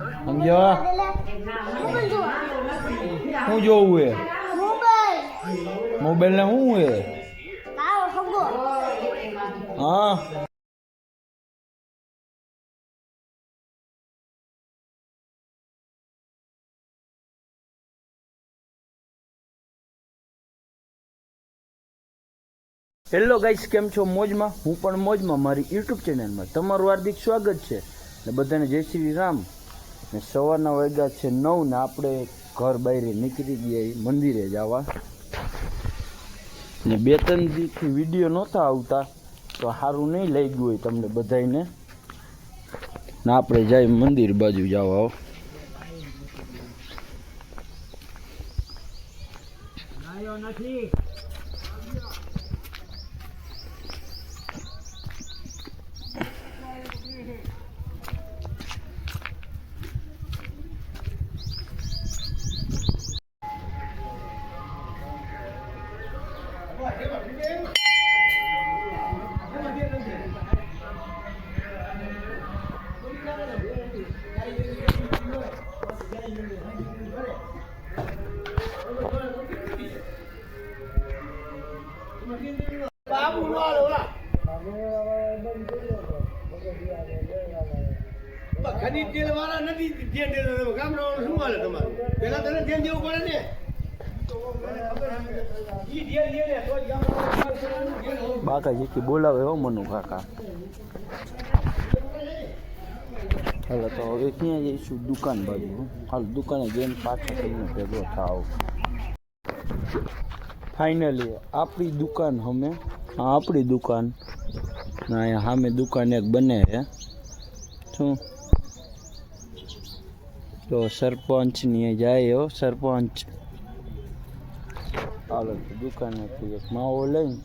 સમજો શું જોવું હે મોબાઈલ ને શું હે હા હેલો ગાઈસ, કેમ છો? મોજમાં? હું પણ મોજમાં. મારી યુટ્યુબ ચેનલમાં તમારું હાર્દિક સ્વાગત છે ને બધાને જય શ્રી રામ. ને સવારના વાગ્યા છે 9 ને આપણે ઘર બહાર નીકળી ગયા મંદિરે જવા. ને 2-3 દિવસથી વિડીયો નહોતા આવતા તો સારું નહીં લઈ ગયું હોય તમને બધાને. ને આપણે જાય મંદિર બાજુ જવા. નથી ખનીજ તેલ વાળા નથી ધ્યાન દેતા. ગામડાઓનું શું હાલે તમારું? પેલા તને ધ્યાન દેવું પડે ને. બાકાજી બોલાવે હો મનુ કાકા. હાલો તો હવે ક્યાં જઈશું? દુકાન બાજુ. હાલ દુકાને જઈને પાછા કરીને ભેગો થાવ. ફાઇનલી આપણી દુકાન આપણી દુકાન ના અહીંયા સામે દુકાન એક બને છે. શું તો સરપંચની જાય હો સરપંચ. હાલો તો દુકાનેથી એક માવો લઈને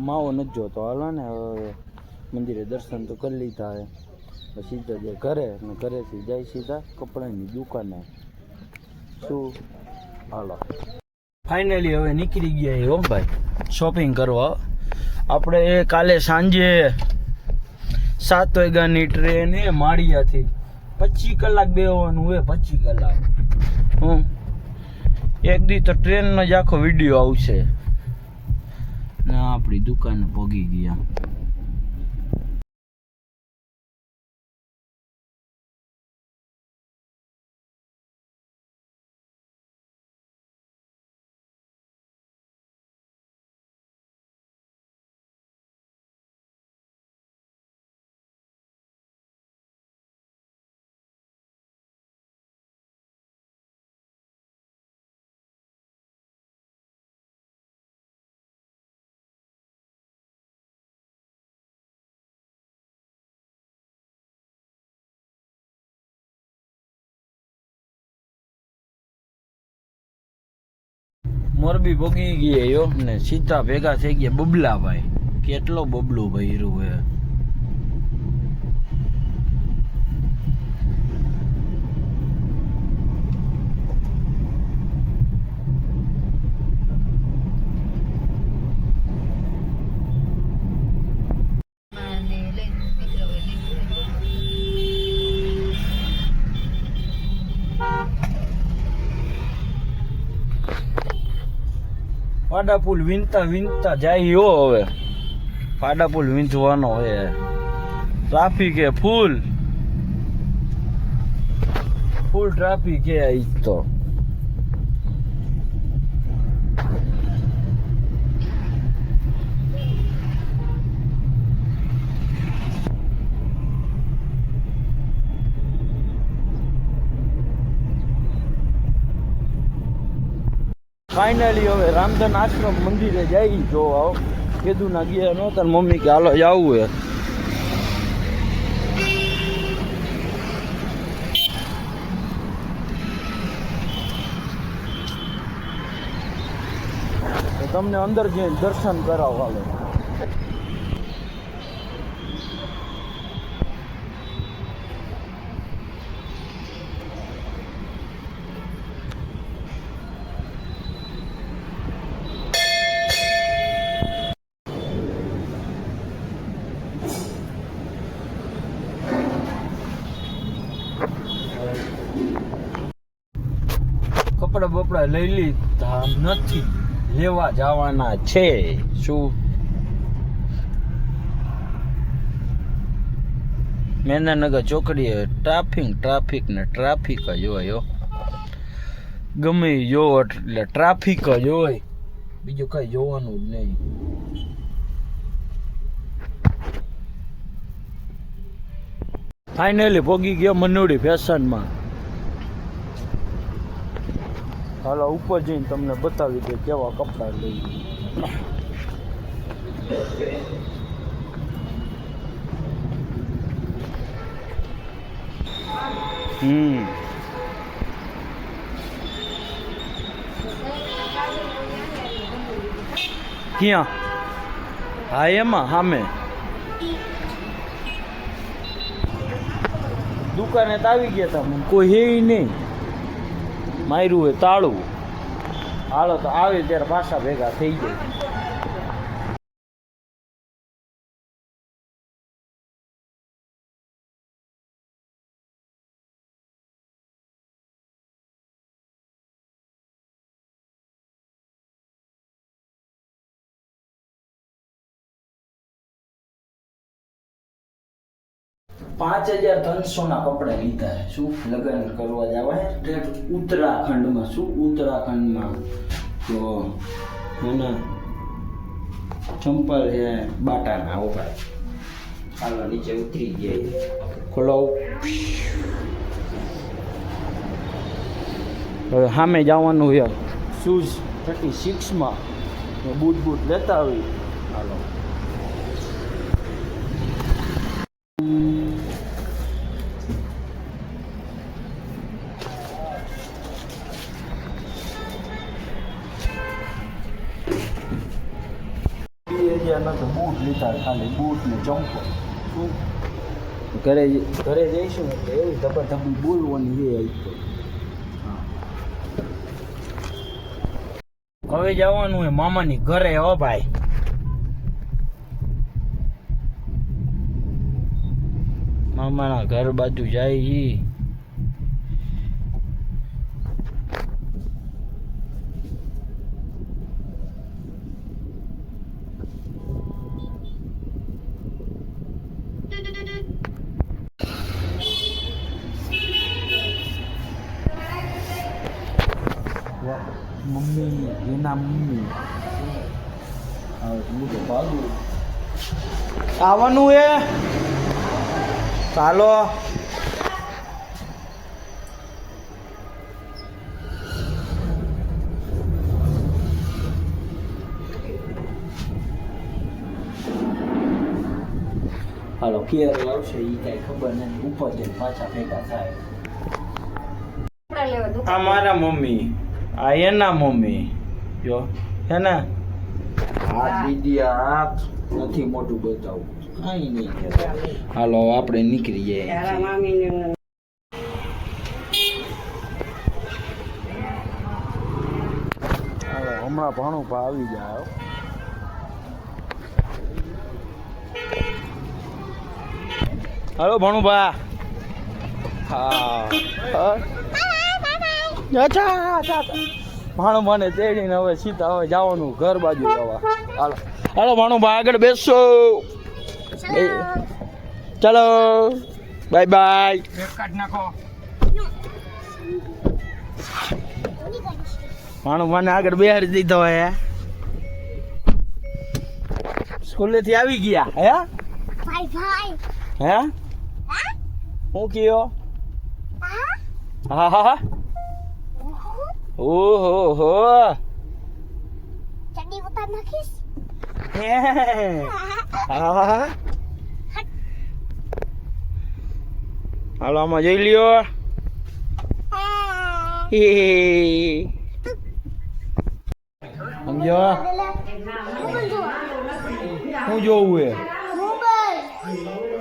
માવો નથી જોતો. હાલો ને હવે મંદિરે દર્શન તો કરી લીધા હે. પછી સીધા જાય ઘરે ને ઘરેથી જાય સીધા કપડાની દુકાને. શું હાલો ફાઇનલી હવે નીકળી ગયા હો ભાઈ શોપિંગ કરવા. આપણે કાલે સાંજે 7 વાગ્યાની ટ્રેન એ માળિયાથી 25 કલાક બેસવાનું હોય. 25 કલાક એક દી તો ટ્રેનનો જ આખો વિડીયો આવશે. ને આપણી દુકાન પહોંચી ગયા. મોરબી ભોગી ગયા યો ને સીધા ભેગા થઈ ગયા બબલાભાઈ. કેટલો બબલું ભર્યું હે. પાડા પુલ વીંતા જાય હો. હવે પાડા પુલ વીંધવાનો હોય. ટ્રાફિક હે ફૂલ ટ્રાફિક હે. આજ તો ફાઇનલી હવે રામધન આશ્રમ મંદિરે જઈ જો આવો. કીધું ના ગયા નહોતા મમ્મી કે હાલો જવું હે. તો તમને અંદર જઈને દર્શન કરાવો. હાલો કપડા બપડા લઈ લીધા નથી, લેવા જવાના છે. શું મેંદાનગર ચોકડીએ ટ્રાફિક ને ટ્રાફિક જ હોય. ગમે જો એટલે ટ્રાફિક જ હોય, બીજું કઈ જોવાનું જ નહીં. ફાઇનલી પોગી ગયો મનુડી ફેશનમાં. હાલો ઉપર જઈને તમને બતાવી દે કેવા કપડાં લઈ. ક્યાં? હા એમાં સામે દુકાને તો આવી ગયા હતા, મને કોઈ હે નહીં. માર્યું હોય તાળું. હાલો તો આવે ત્યારે પાછા ભેગા થઈ જાય. $5,300 ના કપડા લીધા. શું લગ્ન કરવા જવા ઉત્તરાખંડમાં. શું ઉત્તરાખંડમાં તો એના ચંપલ છે બાટાના. આવો ભાઈ હાલો નીચે ઉતરી ગયા. ખોલો. હવે સામે જવાનું છે શૂઝ 36માં. બૂટ લેતા આવી. હાલો તો બૂટ લીધા, ખાલી બૂટ ને ચંપલ. શું ઘરે જઈશું એટલે એવી ધબધબી બોલવાની છે. હવે જવાનું હોય મામાની ઘરે. હો ભાઈ મામાના ઘર બાજુ જાય. મમ્મી એના મમ્મી આવવાનું એ. ચાલો હાલો ક્યારે આવશે એ કઈ ખબર નથી. ઉપર જઈને પાછા ભેગા થાય. આ મારા મમ્મી, આ એના મમ્મી. જો હે ને હાથ દીદી, હાથ નથી મોટું બતાવું કઈ નહીં. હાલો આપણે નીકળી જઈએ. હાલો હમણાં ભાણું પા આવી જાય. હાલો ભાણુભા. હા ભાણુભાને તેડીને હવે સીધા હવે જવાનું ઘર બાજુ જવા. હાલો હાલો ભાણુભા આગળ બેસો. ચાલો બાય બાય. ભાણુભાને આગળ બેહાડી દીધો. હે સ્કૂલેથી આવી ગયા. હે હે હું કયો? હા હા ઓહો હો ચડ્ડી ઉતાર નાખીશ. હા હાલો આમાં જોઈ લ્યો. સમજો શું જોવું હે?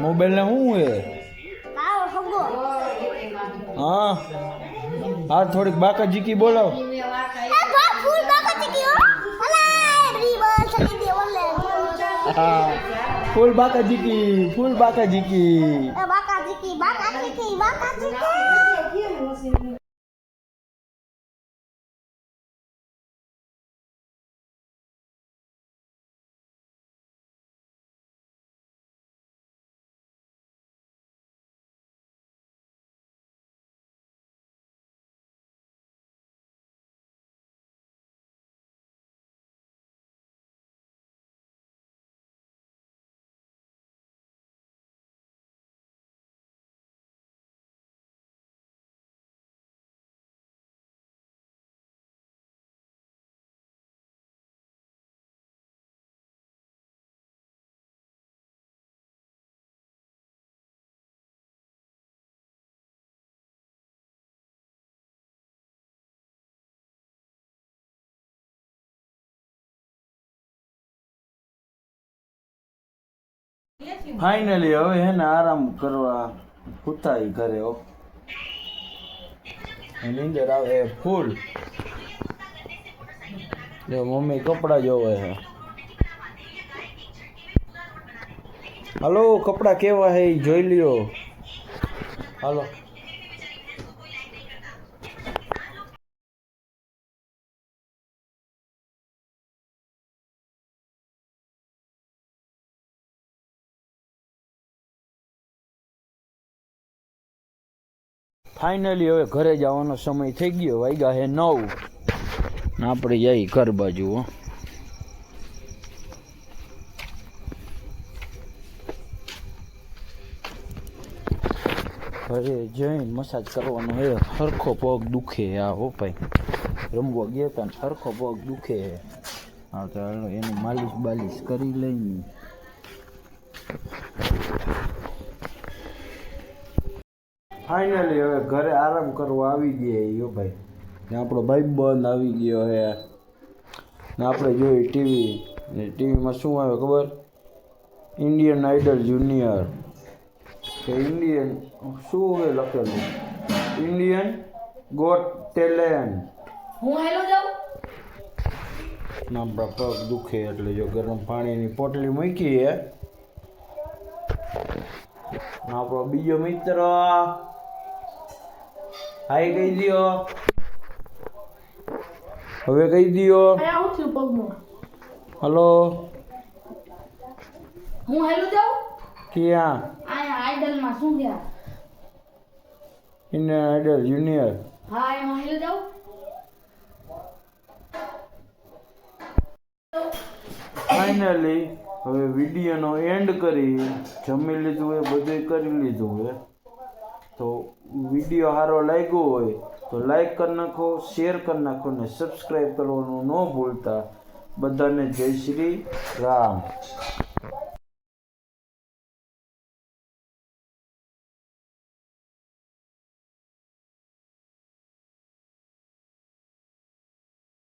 મોબાઈલ ને શું હે? હા હા થોડીક બાકા જીકી બોલાવ. ફૂલ બાકા જીકી, ફૂલ બાકા જીકી. ફાઇનલી હવે હે ને આરામ કરવા ઉતાઈ ઘરે હો. નીંદર આવે ફૂલ. જો મમ્મી કપડા જોવે છે. હાલો કપડા કેવા હે ઈ જોઈ લ્યો. હાલો ફાઇનલી હવે ઘરે જવાનો સમય થઈ ગયો. વાગ્યા હે 9 ને આપણે જઈ ઘર બાજુ હો. ઘરે જઈને મસાજ કરવાનો હે. હરખો પગ દુખે આ હો ભાઈ. રમવા ગયા હતા ને હરખો પગ દુખે હે. હા તો એની માલિશ બાલિશ કરી લઈને ફાઇનલી હવે ઘરે આરામ કરવા આવી ગયા યો ભાઈ. ને આપણો ભાઈ બંધ આવી ગયો હે ને આપણે જોઈ ટીવી. ને ટીવીમાં શું આવે ખબર? ઇન્ડિયન આઇડલ જુનિયર કે ઇન્ડિયન શું હોય લખેલું? Indian got talent. હું હેલો જાઉં ના આપણા પગ દુખે એટલે જો ગરમ પાણીની પોટલી મૂકી હે. આપણો બીજો મિત્ર હાઈ કહી દ્યો. હવે કહી દ્યો. આયા હું થયું પગમાં હલો હું હેલો જાઉં ક્યાં? આયા આઈડલમાં શું ગયા ઇન્ડિયન આઇડલ જુનિયર. હા એમાં હેલો જાઉં ફાઇનલી હવે વિડીયોનો એન્ડ કરી જમી લીધું એ બધું કરી લીધું હે. તો વિડીયો સારો લાગ્યો હોય તો લાઈક કરી નાખો, શેર કરી નાખો ને સબસ્ક્રાઈબ કરવાનું ન ભૂલતા. બધાને જય શ્રી રામ.